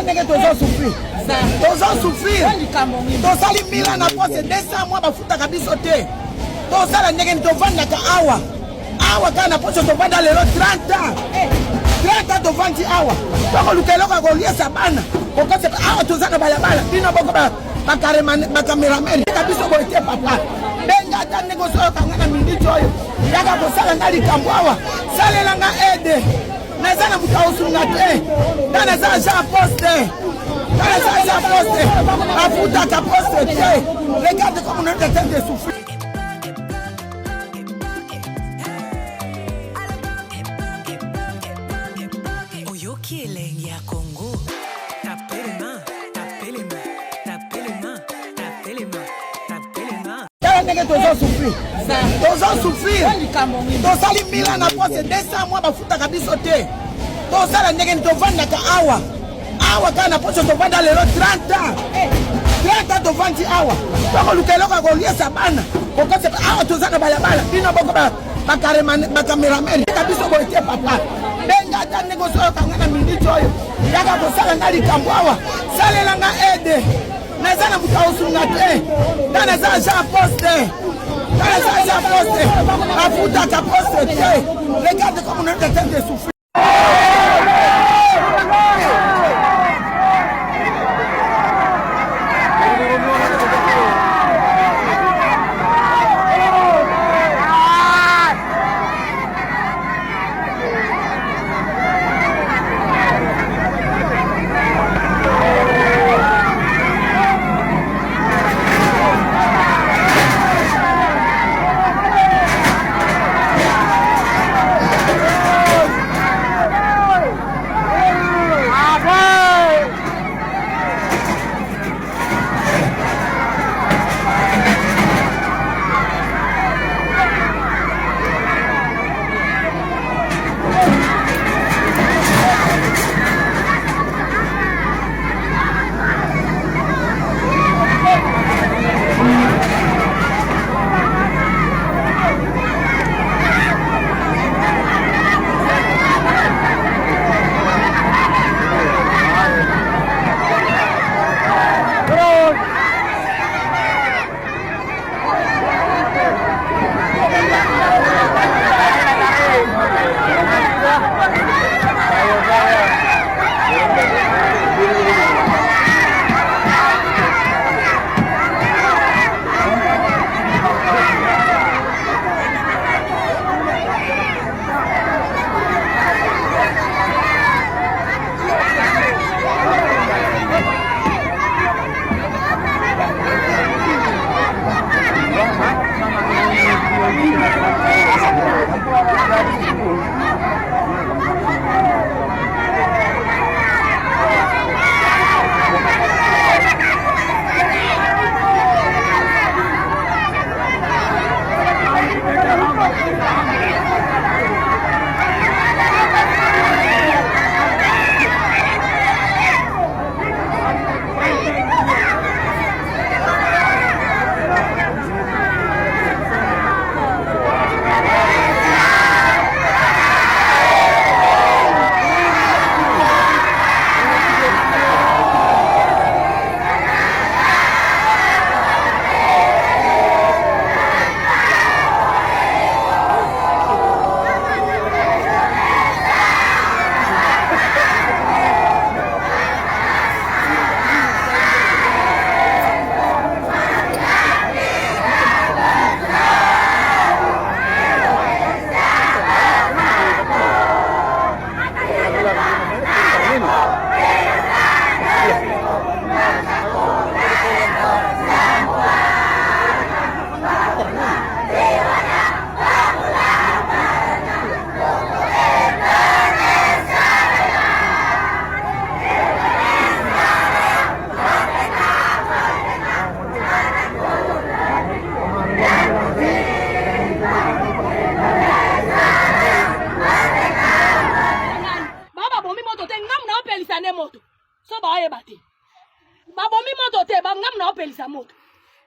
ndenge tozosufrir. Tozosufrir. Tozali mila na pose 200 mois bafutaka biso te. Tozala ndenge tovandaka awa. Awa kana na pose tovanda lelo 30 ans. 30 ans tovandi awa. Toko lukeloko koliesa bana. Kokose awa tozana balabala. Bino boko ba cameraman. Kabiso boite papa. Benga ta negocio kangana minute oyo. Yaka kosala ngali kambo awa. Salela nga aide. Nazana mutausunga te. Kana za ja poste. Kana za ja poste. Afuta ka poste te. Regarde comme on est en train de souffrir. Killing ya Congo. Tapez les mains, tapez les mains, tapez les mains, tapez les mains, tapez les mains. Quel est que tozosufrir? Tozosufrir. Tozali mila na pose 200 mois bafutaka biso te. Tozala ndenge tovandaka awa. Awa kana na pose tovanda lelo 30 ans. 30 ans tovandi awa. Toko lukeloko koliesa bana. Kokose awa tozana balabala. Bino boko ba cameraman. Kabiso boite papa. Benga ta negocio kangana minute oyo. Yaka kosala ngali kambo awa. Salela nga aide. Nazana mutausunga te. Kana za ja poste. Kana za ja poste. Afuta ka poste te. Regarde comme on est en train de souffrir.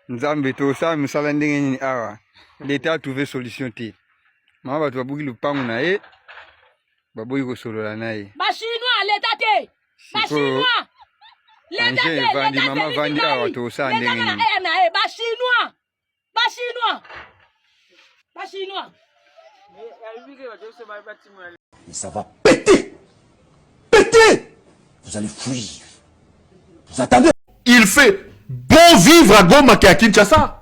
Nzambe to sa musala ndenge nini awa l'État a trouvé solution te ma ba to babuki lupangu na ye baboyi ko solola na ye ba chinois l'État te ba chinois Anje vandi mama vandi awa to sa ndenge nini. Ba chinois. Mais ça va péter. Péter. Vous allez fuir. Vous attendez. Il fait bon vivre à Goma qu'à Kinshasa.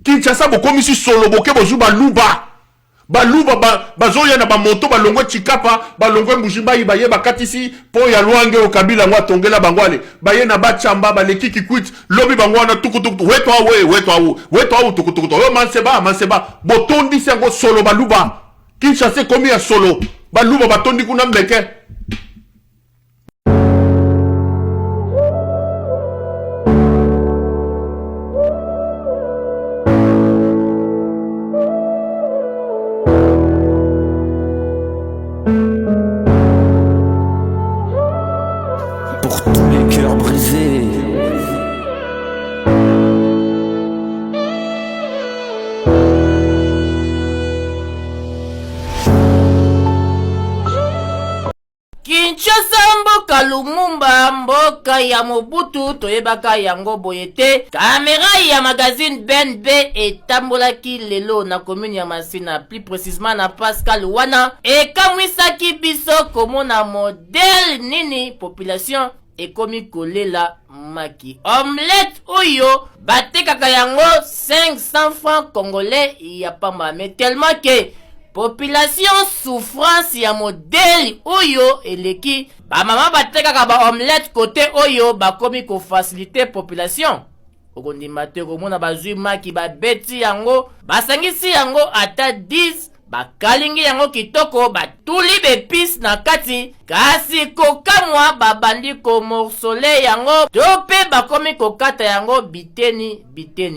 Kinshasa, vous comme ici solo, vous avez baluba. Baluba, bazoya na ba moto, balongwe chikapa, balongwe mujimba ibaye bakatisi, po ya luange o kabila ngwa tongela bangwale. Baye na ba chamba, baleki kikwit, lobi bangwana tukutukutu, weto tukutukutu. Yo manseba, botondi sengo solo baluba. Kinshasa komi ya solo, baluba batondi kuna mleke. Pour tous les cœurs brisés. Kinshasa mboka Lumumba, mboka ya Mobutu, toyebaka yango boyete. Kamera ya magazine BNB etambolaki lelo na commune ya Masina, plus précisément na Pascal wana. Ekamwisaki biso komona modèle nini population ekomi kolela maki. Omelette oyo batekaka yango 500 francs congolais ya pamba. Mais tellement que population souffrance ya modèle oyo eleki ba mama batekaka ba omelette côté oyo bakomi ko faciliter population. Okondima te komona bazui maki babeti yango basangisi yango ata 10 bakalingi yango kitoko batuli bepis na kati kasi kokamwa babandi ko morsole yango to pe bakomi kokata yango biteni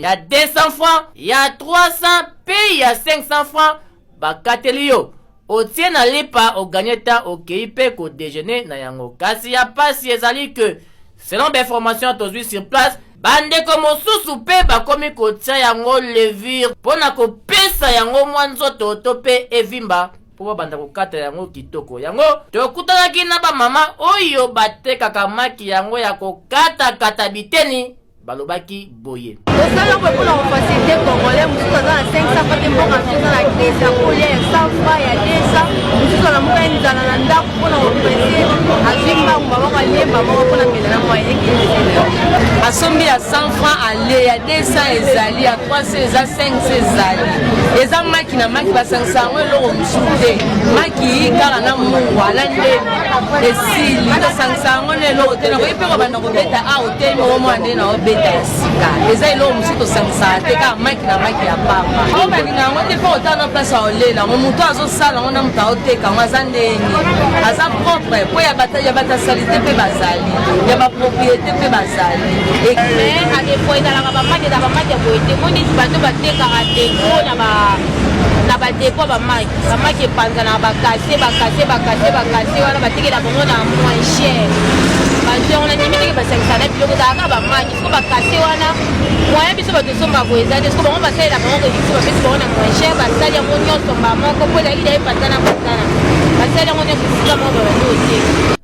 ya 200 francs ya 300 pe ya 500 francs bakateli yo otie na lipa oganyeta okei pe ko déjeuner na yango kasi ya pasi ezali que selon l'information tozwi sur place bandeko mosusu pe bakomi kotia yango levure pona kopesa yango mwa nzoto to pe evimba po babanda kokata yango kitoko yango tokutanaki na bamama oyo batekaka maki yango ya kokata biteni balobaki boye osala mpe mpona kofacilite congolais mosusu aza na 500 pate mboka mosusu aza na crise ya kolia ya 100 francs ya 200 mosusu ana moka ya nzala na ndako mpona koprese azwi mbangu maboko alemba moko mpona mela na moyen ekilesele asombi ya 100 francs ale ya 200 ezali ya 300 eza 500 ezali eza maki na maki basangisa yango eloko mosusu te maki kaka na mungu ala ndembi esili tosangisa yango na eloko te nakoki mpe kobanda kobeta awa otemi omwa nde na obeta ya sika eza eloko mosusu tosangisaka te kaka maki na maki ya pamba oyo balinga yango te mpo otala na place ya olela ngo moto azosala yango na moto aoteka yango aza ndenge aza propre mpo ya batasalite mpe bazali ya bapropriété mpe bazali mais adefo ezalaka bamaki eza bamaki ya boye te monisi bato batekaka depo na badepo bamaki epanzana bakase wana batekela bango na moins cher bato na ndimi ndenge basangisa na biloko ezalaka bamaki siko bakase wana moyen biso bato osomba boye eza te siko bango basalela bango koyebisi bapesi bango na moins cher basali yango nyonso moko mpo ezalaki daye patana basali yango nyonso esika moko babandi oteka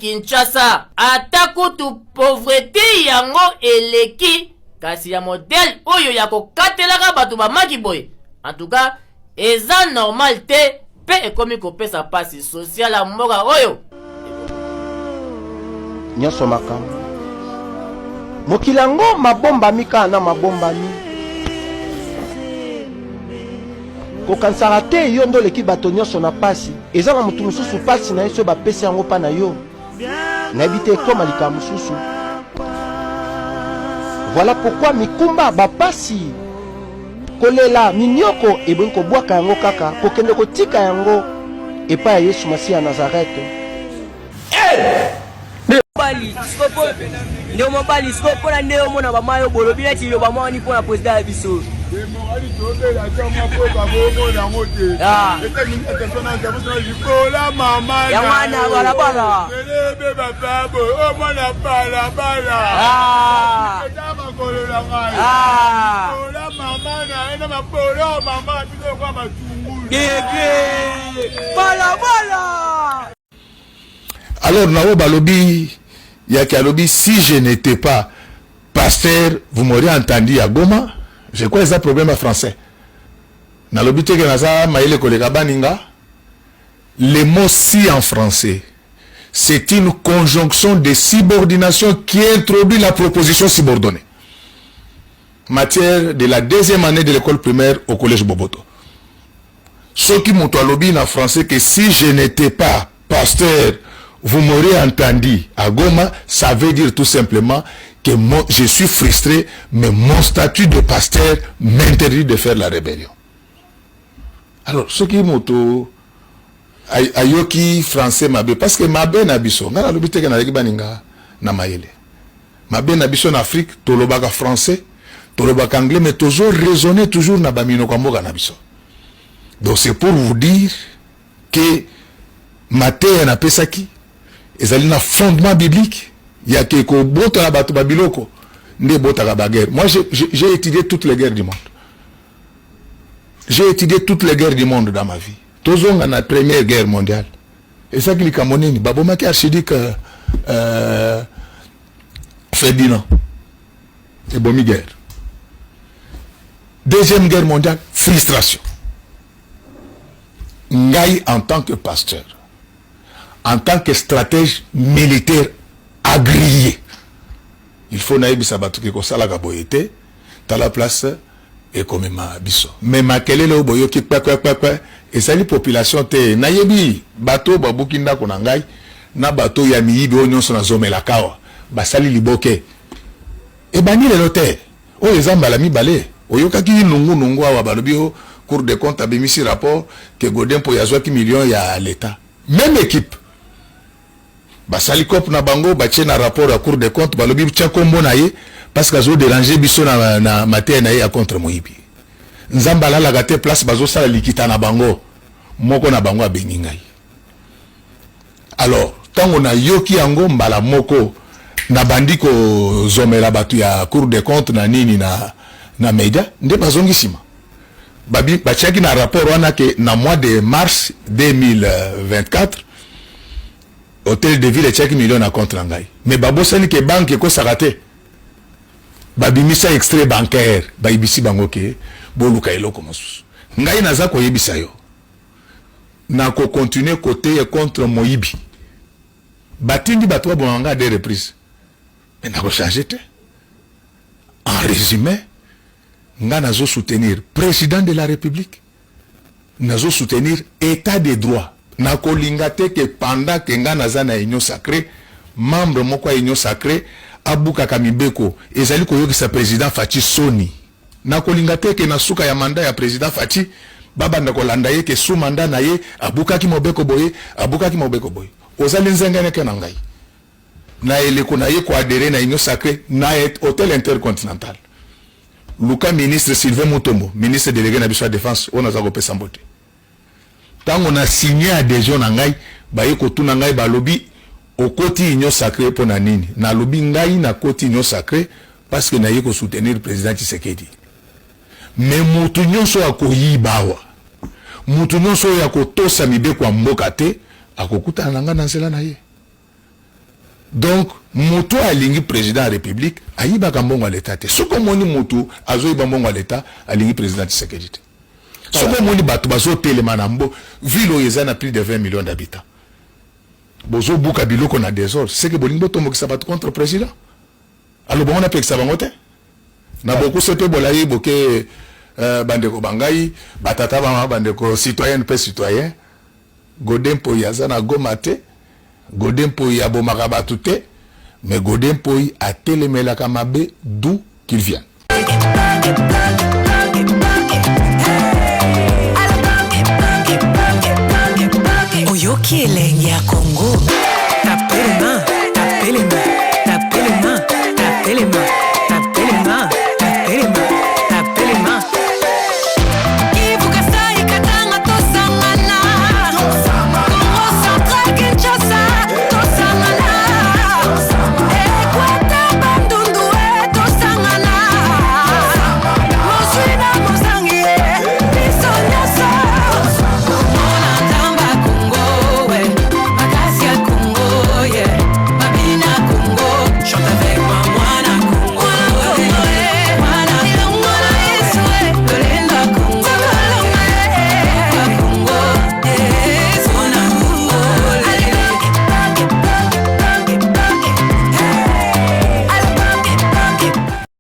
Kinshasa ata kutu pauvreté yango eleki kasi ya modèle oyo ya kokatelaka bato bamaki boye en tout cas eza normal te pe ekomi kopesa pasi social ya mboka oyo nyonso makambo mokili yango mabombami kaka na mabombami kokanisaka te yo nde oleki bato nyonso na pasi eza na motu mosusu pasi na ye so bapesi yango mpa na yo nayebi te ekoma likambo mosusu voilà pourquoi mikumba bapasi kolela minioko ebongi kobwaka yango kaka kokende kotika yango epai ya yesu masiya ya nazarete nde mobali siko mpona nde omona bama yo bolobi neti yo bama wani mpona président ya biso ya mwana balabala alors nawo balobi Il y a Kalobi, si je n'étais pas pasteur, vous m'auriez entendu à Goma. Je crois que c'est un problème en français. Nalobi te kenaza maile kolega baninga. Le mot si en français, c'est une conjonction de subordination qui introduit la proposition subordonnée. Matière de la deuxième année de l'école primaire au collège Boboto. Ce qui m'ont lobby en français que si je n'étais pas pasteur, vous m'aurez entendu à Goma, ça veut dire tout simplement que je suis frustré, mais mon statut de pasteur m'interdit de faire la rébellion. Alors, ce qui m'ont ayoki français mabe, parce que mabe nabiso, ngana lobite kana leki baninga na mayele. Mabe nabiso en Afrique, tolobaka français, tolobaka anglais, mais toujours raisonner toujours na bamino kwa mboka nabiso. Donc c'est pour vous dire que Matthieu na pesaki ezali na fondement biblique ya ke ko bota na bato babiloko nde bota ka baguerre. Moi j'ai étudié toutes les guerres du monde. J'ai étudié toutes les guerres du monde dans ma vie. Tozonga na première guerre mondiale. Et ça qui li kamonini babomaki archidique Ferdinand et bomi guerre. Deuxième guerre mondiale, frustration. Ngaï en tant que pasteur, en tant que stratège militaire agréé, il faut naïbi sabatu ki ko sala ka boyete, ta la place et comme ma biso. Mais ma kelele o boyo ki kwa et ça les population te naïbi bateau babukinda ko ngai na bateau ya miyibi o nyonso na zomela kawa basali liboke et bani le notaire o ezamba la mi balé oyokaki nungu awa balobi o Cour des comptes a mis ce rapport que Godin pour y avoir qui millions y a l'État. Même équipe. Basali kop na bango bache na rapport à Cour des comptes balobi tcha kombo na ye parce que zo déranger biso na matin na ye contre moyibi. Nzamba la la gate place bazo sala likita na bango moko na bango abengi ngai. Alors tant on a yoki yango mbala moko na bandiko zomela batu ya Cour des comptes na nini na media nde bazongi sima. Babi bachaki na rapport wana ke na mois de mars 2024 hôtel de ville chaki million na compte ngai mais babosani ke banque ko sarate babimisa extrait bancaire baibisi bango ke boluka eloko mosusu ngai naza ko yebisa yo na ko continuer côté contre moyibi batindi batwa bonanga des reprises mais na ko changer te en résumé nga nazo soutenir président de la République, nazo soutenir état de droit. Na kolingate que pendant que nga naza na union sacrée, membre moko union sacrée, abuka kamibeko, ezali koyoki sa président Fachi Soni. Na kolingate que na suka ya mandat ya président Fachi, baba na kolanda ye que sous mandat na ye, abuka ki mobeko boye, Ozali nzengane ke na ngai. Na eleko na ye ko adhérer na union sacrée, na hôtel intercontinental. Luka ministre Sylvain Mutombo, ministre délégué na biso défense, on a zago pesa mbote. Tant on a signé adhésion na ngai, ba yeko tuna ngai ba lobby au côté union sacrée pour na nini. Na lobby ngai na côté union sacrée parce que na yeko soutenir le président Tshisekedi. Mais mutu nyonso akoyibawa. Mutu nyonso yakotosa mibe kwa mboka te, akokuta na nga na nzela na ye. Donc, mutu alingi président de la République, ayiba kambongo à l'État. Ce que moni mutu, azoyi bambongo à l'État, alingi président de Tshisekedi. Ce que moni batu bazo telemanambo, ville où na plus de 20 millions d'habitants. Bozo buka biloko na désordre, c'est que bolingo tombo qui s'abat contre président. Alors bon on a pek sabangote. Na beaucoup sepe bolayi boke bandeko bangai, batata bama bandeko citoyen pe citoyen. Godin po yazana gomate. Godin Poy a Bomarabatoute, mais Godin Poy a télémela Kamabe d'où qu'il vient. Oyoki elenge ya Congo.